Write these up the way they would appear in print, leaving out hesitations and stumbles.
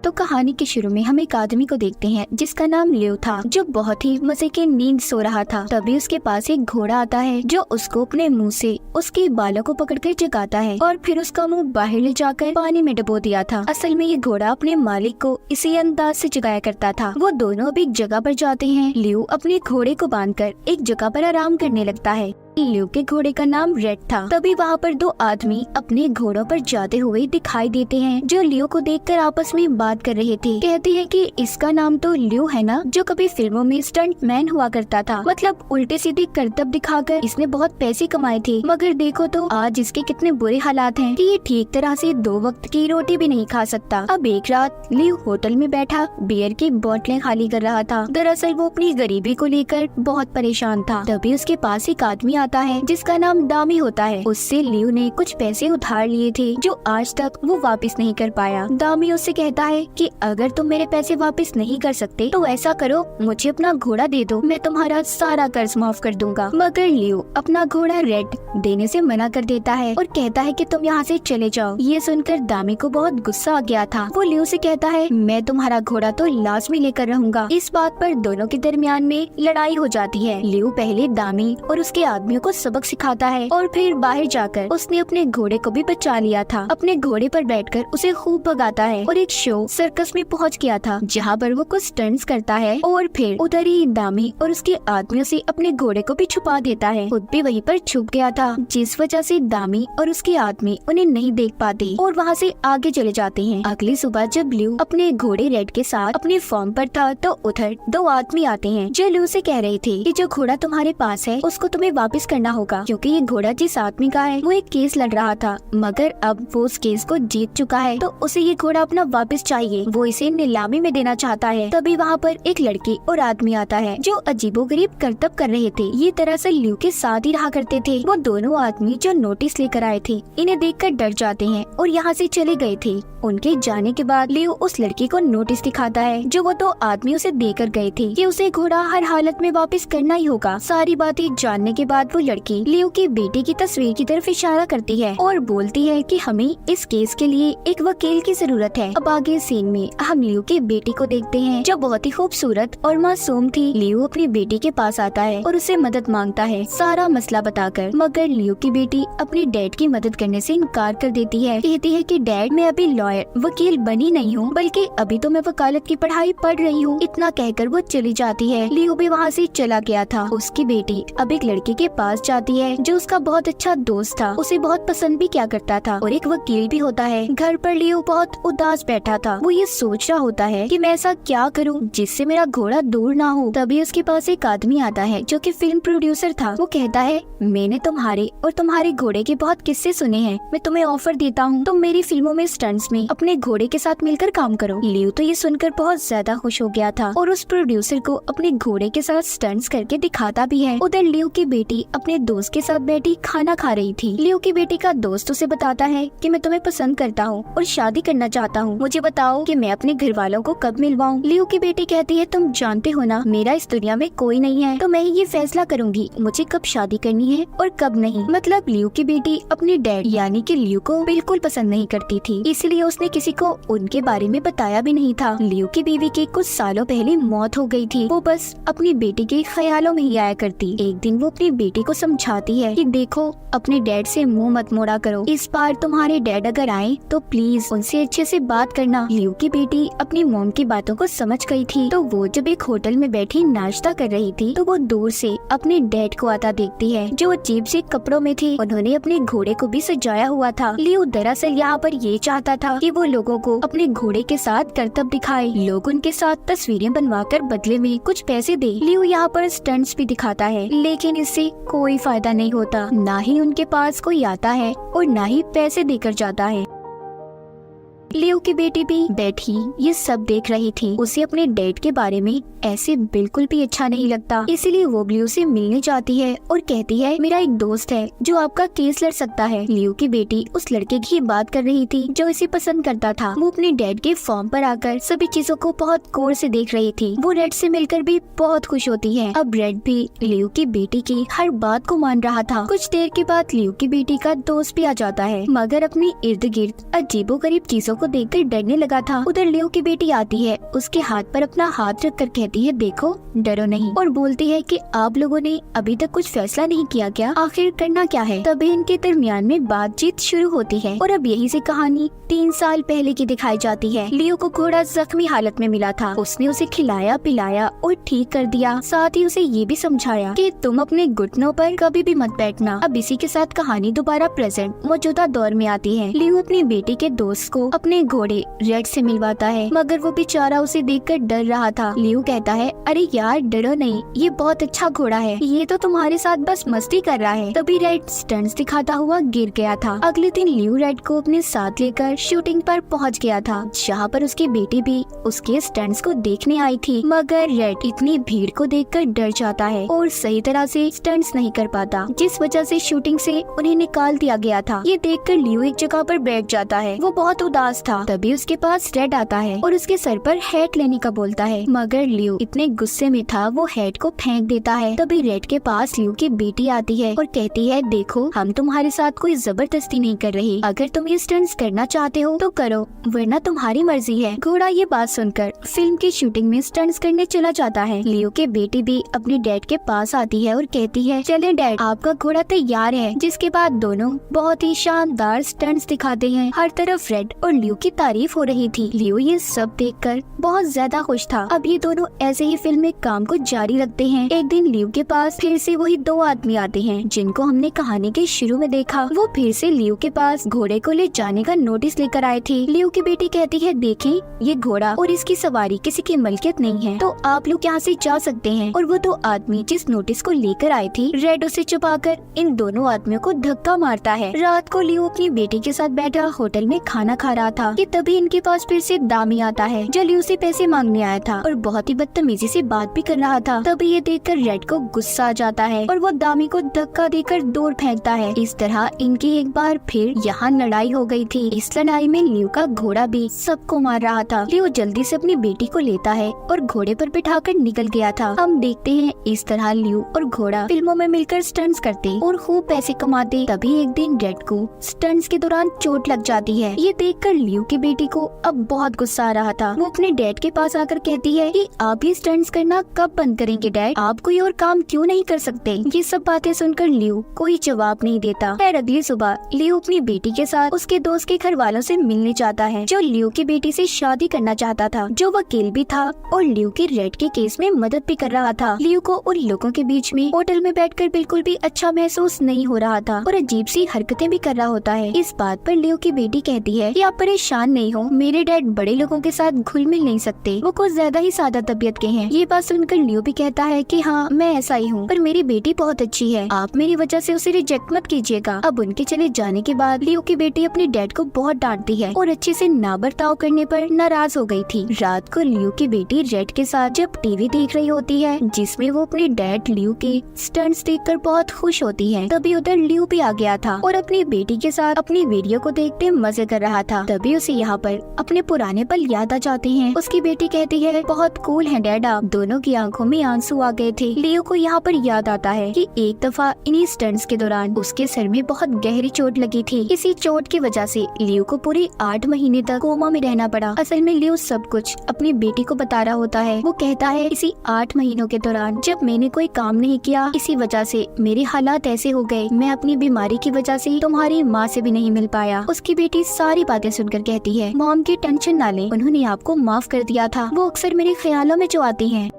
तो कहानी के शुरू में हम एक आदमी को देखते हैं जिसका नाम लियो था, जो बहुत ही मजे की नींद सो रहा था। तभी उसके पास एक घोड़ा आता है जो उसको अपने मुंह से उसके बालों को पकड़कर जगाता है और फिर उसका मुंह बाहर ले जाकर पानी में डुबो दिया था। असल में ये घोड़ा अपने मालिक को इसी अंदाज से जगाया करता था। वो दोनों अब एक जगह पर जाते हैं। लियो अपने घोड़े को बांधकर एक जगह पर आराम करने लगता है। लियो के घोड़े का नाम रेड था। तभी वहाँ पर दो आदमी अपने घोड़ों पर जाते हुए दिखाई देते हैं, जो लियो को देखकर आपस में बात कर रहे थे। कहते हैं कि इसका नाम तो लियो है ना, जो कभी फिल्मों में स्टंट मैन हुआ करता था। मतलब उल्टे सीधे करतब दिखाकर इसने बहुत पैसे कमाए थे, मगर देखो तो आज इसके कितने बुरे हालात हैं कि ये ठीक तरह से 2 वक्त की रोटी भी नहीं खा सकता। अब एक रात लियो होटल में बैठा बियर की बोतलें खाली कर रहा था। दरअसल वो अपनी गरीबी को लेकर बहुत परेशान था। तभी उसके पास एक आदमी आता है जिसका नाम दामी होता है। उससे लियो ने कुछ पैसे उधार लिए थे जो आज तक वो वापस नहीं कर पाया। दामी उससे कहता है कि अगर तुम मेरे पैसे वापस नहीं कर सकते तो ऐसा करो, मुझे अपना घोड़ा दे दो, मैं तुम्हारा सारा कर्ज माफ कर दूंगा। मगर लियो अपना घोड़ा रेड देने से मना कर देता है और कहता है कि तुम यहाँ से चले जाओ। ये सुनकर दामी को बहुत गुस्सा आ गया था। वो लियो से कहता है मैं तुम्हारा घोड़ा तो लाजमी लेकर रहूंगा। इस बात पर दोनों के दरमियान में लड़ाई हो जाती है। लियो पहले दामी और उसके आदमियों को सबक सिखाता है और फिर बाहर जाकर उसने अपने घोड़े को भी बचा लिया था। अपने घोड़े पर बैठकर उसे खूब भगाता है और एक शो सर्कस में पहुंच गया था जहां पर वो कुछ स्टंट्स करता है और फिर उधर ही दामी और उसके आदमियों से अपने घोड़े को भी छुपा देता है। खुद भी वहीं पर छुप गया था, जिस वजह से दामी और उसके आदमी उन्हें नहीं देख पाते और वहाँ से आगे चले जाते हैं। अगली सुबह जब लियो अपने घोड़े रेड के साथ अपने फार्म पर था तो उधर 2 आदमी आते हैं जो लियो से कह रहे थे कि जो घोड़ा तुम्हारे पास है उसको तुम्हें वापस करना होगा, क्योंकि ये घोड़ा जिस आदमी का है वो एक केस लड़ रहा था, मगर अब वो उस केस को जीत चुका है तो उसे ये घोड़ा अपना वापस चाहिए। वो इसे नीलामी में देना चाहता है। तभी वहाँ पर एक लड़की और आदमी आता है जो अजीबोगरीब करतब कर रहे थे। ये दरअसल लियो के साथ ही रहा करते थे। वो दोनों आदमी जो नोटिस लेकर आए थे इन्हें देखकर डर जाते हैं और यहाँ से चले गए थे। उनके जाने के बाद लियो उस लड़की को नोटिस दिखाता है जो वो 2 आदमी उसे देकर गए थे कि उसे घोड़ा हर हालत में वापस करना ही होगा। सारी बातें जानने के बाद वो लड़की लियो की बेटी की तस्वीर की तरफ इशारा करती है और बोलती है कि हमें इस केस के लिए एक वकील की जरूरत है। अब आगे सीन में हम लियो की बेटी को देखते हैं जो बहुत ही खूबसूरत और मासूम थी। लियो अपनी बेटी के पास आता है और उसे मदद मांगता है सारा मसला बताकर, मगर लियो की बेटी अपने डैड की मदद करने से इनकार कर देती है। कहती है कि डैड मैं अभी लॉयर वकील बनी नहीं हूँ, बल्कि अभी तो मैं वकालत की पढ़ाई पढ़ रही हूँ। इतना कहकर वो चली जाती है। लियो भी वहाँ से चला गया था। उसकी बेटी अब एक लड़के के पास जाती है जो उसका बहुत अच्छा दोस्त था, उसे बहुत पसंद भी किया करता था और एक वकील भी होता है। घर पर लियो बहुत उदास बैठा था। वो ये सोच रहा होता है कि मैं ऐसा क्या करूं जिससे मेरा घोड़ा दूर ना हो। तभी उसके पास एक आदमी आता है जो कि फिल्म प्रोड्यूसर था। वो कहता है मैंने तुम्हारे और तुम्हारे घोड़े के बहुत किस्से सुने हैं, मैं तुम्हें ऑफर देता हूँ तुम मेरी फिल्मों में स्टंट्स में अपने घोड़े के साथ मिलकर काम करो। लियो तो ये सुनकर बहुत ज्यादा खुश हो गया था और उस प्रोड्यूसर को अपने घोड़े के साथ स्टंट्स करके दिखाता भी है। उधर लियो की बेटी अपने दोस्त के साथ बैठी खाना खा रही थी। लियो की बेटी का दोस्त उसे बताता है कि मैं तुम्हें पसंद करता हूँ और शादी करना चाहता हूँ, मुझे बताओ कि मैं अपने घर वालों को कब मिलवाऊँ। लियो की बेटी कहती है तुम जानते हो ना मेरा इस दुनिया में कोई नहीं है, तो मैं ही ये फैसला करूंगी मुझे कब शादी करनी है और कब नहीं। मतलब लियो की बेटी अपने डैड यानी कि लियो को बिल्कुल पसंद नहीं करती थी, इसलिए उसने किसी को उनके बारे में बताया भी नहीं था। लियो की बीवी की कुछ सालों पहले मौत हो गई थी। वो बस अपनी बेटी के ख्यालों में ही आया करती। एक दिन वो अपनी बेटी को समझाती है कि देखो अपने डैड से मुंह मत मोड़ा करो, इस बार तुम्हारे डैड अगर आए तो प्लीज उनसे अच्छे से बात करना। लियो की बेटी अपनी मॉम की बातों को समझ गई थी, तो वो जब एक होटल में बैठी नाश्ता कर रही थी तो वो दूर से अपने डैड को आता देखती है जो अजीब से कपड़ों में थे। उन्होंने अपने घोड़े को भी सजाया हुआ था। लियो दरअसल यहाँ पर ये चाहता था कि वो लोगों को अपने घोड़े के साथ करतब दिखाए, लोग उनके साथ तस्वीरें बनवाकर बदले में कुछ पैसे दे। लियो यहाँ पर स्टंट्स भी दिखाता है, लेकिन इससे कोई फायदा नहीं होता। ना ही उनके पास कोई आता है और ना ही पैसे देकर जाता है। लियो की बेटी भी बैठी ये सब देख रही थी। उसे अपने डैड के बारे में ऐसे बिल्कुल भी अच्छा नहीं लगता, इसलिए वो लियो से मिलने जाती है और कहती है मेरा एक दोस्त है जो आपका केस लड़ सकता है। लियो की बेटी उस लड़के की बात कर रही थी जो इसे पसंद करता था। वो अपने डैड के फॉर्म पर आकर सभी चीजों को बहुत गौर से देख रही थी। वो रेड से मिलकर भी बहुत खुश होती है। अब रेड भी लियो की बेटी की हर बात को मान रहा था। कुछ देर के बाद लियो की बेटी का दोस्त भी आ जाता है, मगर अपनी इर्द गिर्द अजीबोगरीब चीजों को देखकर डरने लगा था। उधर लियो की बेटी आती है, उसके हाथ पर अपना हाथ रखकर कहती है देखो डरो नहीं, और बोलती है कि आप लोगों ने अभी तक कुछ फैसला नहीं किया क्या, आखिर करना क्या है। तभी इनके दरमियान में बातचीत शुरू होती है और अब यही से कहानी 3 साल पहले की दिखाई जाती है। लियो को घोड़ा जख्मी हालत में मिला था, उसने उसे खिलाया पिलाया और ठीक कर दिया, साथ ही उसे ये भी समझाया कि तुम अपने घुटनों पर कभी भी मत बैठना। अब इसी के साथ कहानी दोबारा प्रेजेंट मौजूदा दौर में आती है। लियो अपनी बेटी के दोस्त को अपने घोड़े रेड से मिलवाता है, मगर वो बेचारा उसे देखकर डर रहा था। लियो कहता है अरे यार डरो नहीं, ये बहुत अच्छा घोड़ा है, ये तो तुम्हारे साथ बस मस्ती कर रहा है। तभी रेड स्टंट्स दिखाता हुआ गिर गया था। अगले दिन लियो रेड को अपने साथ लेकर शूटिंग पर पहुंच गया था, जहाँ पर उसकी बेटी भी उसके स्टंट्स को देखने आई थी, मगर रेड इतनी भीड़ को देखकर डर जाता है और सही तरह से स्टंट्स नहीं कर पाता, जिस वजह से शूटिंग से उन्हें निकाल दिया गया था। ये देखकर लियो एक जगह पर बैठ जाता है, वो बहुत उदास था। तभी उसके पास रेड आता है और उसके सर पर हैट लेने का बोलता है, मगर लियो इतने गुस्से में था वो हैट को फेंक देता है। तभी रेड के पास लियो की बेटी आती है और कहती है देखो हम तुम्हारे साथ कोई जबरदस्ती नहीं कर रही, अगर तुम ये स्टंट्स करना चाहते हो तो करो, वरना तुम्हारी मर्जी है। घोड़ा ये बात सुनकर फिल्म की शूटिंग में स्टंट्स करने चला जाता है। लियो के बेटी भी अपने डैड के पास आती है और कहती है चले डैड आपका घोड़ा तैयार है, जिसके बाद दोनों बहुत ही शानदार स्टंट्स दिखाते हैं। हर तरफ रेड और लियो की तारीफ हो रही थी। लियो ये सब देखकर बहुत ज्यादा खुश था। अब ये दोनों ऐसे ही फिल्म में काम को जारी रखते हैं। एक दिन लियो के पास फिर से वही 2 आदमी आते हैं जिनको हमने कहानी के शुरू में देखा। वो फिर से लियो के पास घोड़े को ले जाने का नोटिस लेकर आए थे। लियो की बेटी कहती है देखें ये घोड़ा और इसकी सवारी किसी की मलकियत नहीं है, तो आप लोग यहाँ से जा सकते हैं। और वो 2 आदमी जिस नोटिस को लेकर आए थे, रेड उसे छुपाकर इन दोनों आदमियों को धक्का मारता है। रात को लियो अपनी बेटी के साथ बैठा होटल में खाना खा रहा था कि तभी इनके पास फिर से दामी आता है जो लियो से पैसे मांगने आया था और बहुत ही बदतमीजी से बात भी कर रहा था। तभी ये देखकर रेड को गुस्सा आ जाता है और वो दामी को धक्का देकर दूर फेंकता है। इस तरह इनकी एक बार फिर यहाँ लड़ाई हो गई थी। इस लड़ाई में लियो का घोड़ा भी सबको मार रहा था। लियो जल्दी से अपनी बेटी को लेता है और घोड़े पर बिठाकर निकल गया था। हम देखते हैं इस तरह लियो और घोड़ा फिल्मों में मिलकर स्टंट्स करते और खूब पैसे कमाते। तभी एक दिन रेड को स्टंट्स के दौरान चोट लग जाती है। ये देखकर लियो की बेटी को अब बहुत गुस्सा आ रहा था। वो अपने डैड के पास आकर कहती है कि आप ये स्टंट्स करना कब बंद करेंगे डैड, आप कोई और काम क्यों नहीं कर सकते। ये सब बातें सुनकर लियो कोई जवाब नहीं देता। फिर अगली सुबह लियो अपनी बेटी के साथ उसके दोस्त के घर वालों से मिलने जाता है जो लियो की बेटी से शादी करना चाहता था, जो वकील भी था और लियो के रेड के केस में मदद भी कर रहा था। लियो को उन लोगों के बीच में होटल में बैठकर बिल्कुल भी अच्छा महसूस नहीं हो रहा था और अजीब सी हरकतें भी कर रहा होता है। इस बात पर लियो की बेटी कहती है कि आप परेशान नहीं हो, मेरे डैड बड़े लोगों के साथ घुल मिल नहीं सकते, वो कुछ ज्यादा ही सादा तबीयत के हैं। ये बात सुनकर लियो भी कहता है कि हाँ मैं ऐसा ही हूँ, पर मेरी बेटी बहुत अच्छी है, आप मेरी वजह से उसे रिजेक्ट मत कीजिएगा। अब उनके चले जाने के बाद लियो की बेटी अपने डैड को बहुत डांटती है और अच्छे से ना बर्ताव करने पर नाराज हो गई थी। रात को लियो की बेटी रेड के साथ जब टीवी देख रही होती है जिसमें वो अपने डैड लियो के स्टंट्स देखकर बहुत खुश होती है, तभी उधर लियो भी आ गया था और अपनी बेटी के साथ अपनी वीडियो को देखते मजे कर रहा था। तभी उसे यहाँ पर अपने पुराने पल याद आ जाते हैं। उसकी बेटी कहती है बहुत कूल है डैड आप। दोनों की आंखों में आंसू आ गए थे। लियो को यहाँ पर याद आता है कि एक दफा इन्हीं स्टंट्स के दौरान उसके सर में बहुत गहरी चोट लगी थी। इसी चोट की वजह से लियो को पूरे 8 महीने तक कोमा में रहना पड़ा। असल में लियो सब कुछ अपनी बेटी को बता रहा होता है। वो कहता है इसी 8 महीनों के दौरान जब मैंने कोई काम नहीं किया, इसी वजह से मेरे हालात ऐसे हो गए, मैं अपनी बीमारी की वजह से तुम्हारी माँ से भी नहीं मिल पाया। उसकी बेटी सारी बातें सुनकर कहती है मॉम की टेंशन ना ले, उन्होंने आपको माफ कर दिया था, वो अक्सर मेरे ख्यालों में जो आती हैं।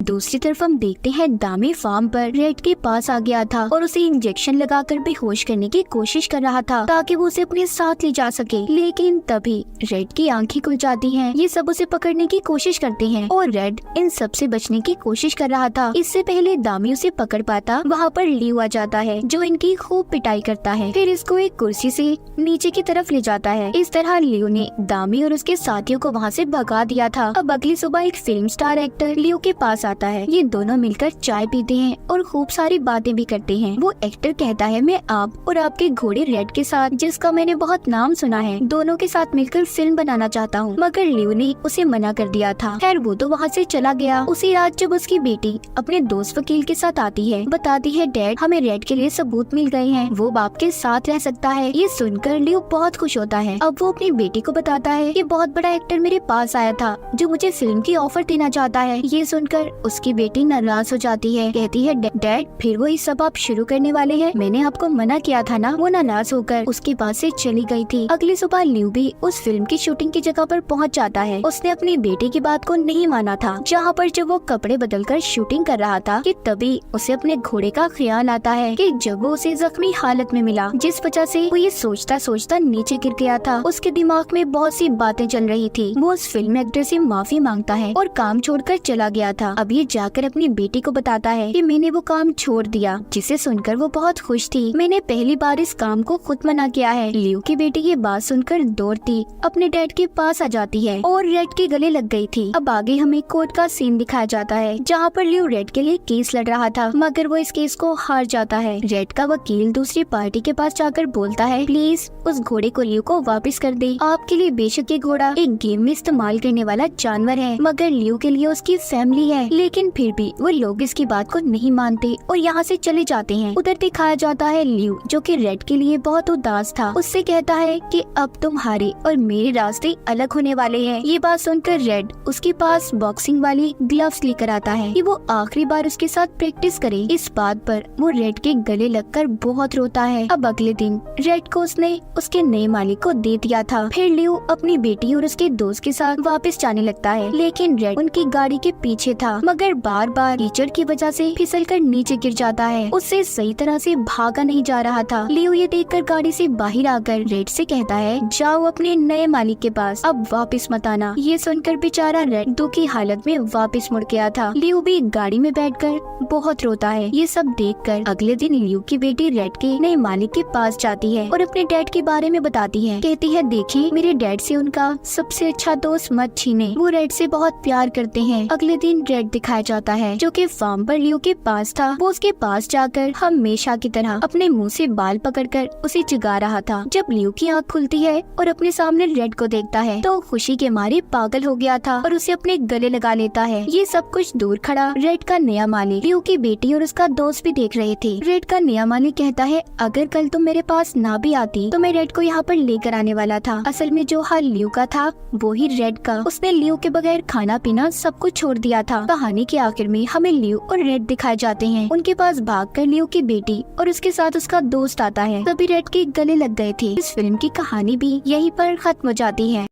दूसरी तरफ हम देखते हैं दामी फार्म पर रेड के पास आ गया था और उसे इंजेक्शन लगाकर बेहोश करने की कोशिश कर रहा था ताकि वो उसे अपने साथ ले जा सके। लेकिन तभी रेड की आंखें खुल जाती हैं। ये सब उसे पकड़ने की कोशिश करते हैं और रेड इन सब से बचने की कोशिश कर रहा था। इससे पहले दामी उसे पकड़ पाता, वहाँ पर लियो आ जाता है जो इनकी खूब पिटाई करता है, फिर इसको एक कुर्सी से नीचे की तरफ ले जाता है। इस तरह लियो ने दामी और उसके साथियों को वहाँ से भगा दिया था। अब अगली सुबह एक फिल्म स्टार एक्टर लियो के पास आता है। ये दोनों मिलकर चाय पीते हैं और खूब सारी बातें भी करते हैं। वो एक्टर कहता है मैं आप और आपके घोड़े रेड के साथ, जिसका मैंने बहुत नाम सुना है, दोनों के साथ मिलकर फिल्म बनाना चाहता हूँ, मगर लियो ने उसे मना कर दिया था। खैर वो तो वहाँ से चला गया। उसी रात जब उसकी बेटी अपने दोस्त वकील के साथ आती है, बताती है डैड हमें रेड के लिए सबूत मिल गए हैं, वो बाप के साथ रह सकता है। ये सुनकर लियो बहुत खुश होता है। अब वो अपनी बेटी को बताता है कि बहुत बड़ा एक्टर मेरे पास आया था जो मुझे फिल्म की ऑफर देना चाहता है। ये सुनकर उसकी बेटी नाराज हो जाती है, कहती है डैड फिर वो सब आप शुरू करने वाले हैं, मैंने आपको मना किया था ना। वो नाराज होकर उसके पास से चली गई थी। अगली सुबह लियो भी उस फिल्म की शूटिंग की जगह पर पहुंच जाता है। उसने अपनी बेटी की बात को नहीं माना था। जहाँ पर जब वो कपड़े बदलकर शूटिंग कर रहा था कि तभी उसे अपने घोड़े का ख्याल आता है कि जब वो उसे जख्मी हालत में मिला, जिस वजह से वो ये सोचता सोचता नीचे गिर गया था। उसके दिमाग में बहुत सी बातें चल रही थी। वो उस फिल्म एक्टर से माफी मांगता है और काम छोड़कर चला गया था। अब ये जाकर अपनी बेटी को बताता है कि मैंने वो काम छोड़ दिया, जिसे सुनकर वो बहुत खुश थी। मैंने पहली बार इस काम को खुद मना किया है। लियो की बेटी ये बात सुनकर दौड़ती अपने डैड के पास आ जाती है और रेड के गले लग गई थी। अब आगे हमें कोर्ट का सीन दिखाया जाता है, जहाँ पर लियो रेड के लिए केस लड़ रहा था, मगर वो इस केस को हार जाता है। रेड का वकील दूसरी पार्टी के पास जाकर बोलता है प्लीज उस घोड़े को लियो को वापस कर दे। आपके लिए बेशक ये घोड़ा एक गेम में इस्तेमाल करने वाला जानवर है, मगर लियो के लिए उसकी फैमिली है। लेकिन फिर भी वो लोग इसकी बात को नहीं मानते और यहाँ से चले जाते हैं। उधर दिखाया जाता है लियो जो कि रेड के लिए बहुत उदास था। उससे कहता है कि अब तुम्हारे और मेरे रास्ते अलग होने वाले हैं। ये बात सुनकर रेड उसके पास बॉक्सिंग वाली ग्लव्स लेकर आता है कि वो आखिरी बार उसके साथ प्रैक्टिस करे। इस बात पर वो रेड के गले लगकर बहुत रोता है। अब अगले दिन रेड को उसने उसके नए मालिक को दे दिया था। फिर लियो अपनी बेटी और उसके दोस्त के साथ वापस जाने लगता है, लेकिन रेड उनकी गाड़ी के पीछे था, मगर बार बार कीचड़ की वजह से फिसलकर नीचे गिर जाता है। उससे सही तरह से भागा नहीं जा रहा था। लियो ये देखकर गाड़ी से बाहर आकर रेड से कहता है जाओ अपने नए मालिक के पास, अब वापस मत आना। ये सुनकर बेचारा रेड दुखी हालत में वापस मुड़ गया था। लियो भी गाड़ी में बैठकर बहुत रोता है। ये सब देखकर अगले दिन लियो की बेटी रेड के नए मालिक के पास जाती है और अपने डैड के बारे में बताती है। कहती है देखिए मेरे डैड से उनका सबसे अच्छा दोस्त मत छीने, वो रेड से बहुत प्यार करते हैं। अगले दिन रेड दिखाया जाता है जो कि फार्म पर लियो के पास था। वो उसके पास जाकर हमेशा की तरह अपने मुंह से बाल पकड़कर उसे चिढ़ा रहा था। जब लियो की आँख खुलती है और अपने सामने रेड को देखता है तो खुशी के मारे पागल हो गया था और उसे अपने गले लगा लेता है। ये सब कुछ दूर खड़ा रेड का नया मालिक लियो की बेटी और उसका दोस्त भी देख रहे थे। रेड का नया मालिक कहता है अगर कल तुम मेरे पास ना भी आती तो मैं रेड को यहाँ पर लेकर आने वाला था। असल में जो हाल लियो का था वो ही रेड का। उसने लियो के बगैर खाना पीना सब कुछ छोड़ दिया था। कहानी के आखिर में हमें लियो और रेड दिखाए जाते हैं। उनके पास भागकर लियो की बेटी और उसके साथ उसका दोस्त आता है। तभी रेड के गले लग गए थे। इस फिल्म की कहानी भी यहीं पर खत्म हो जाती है।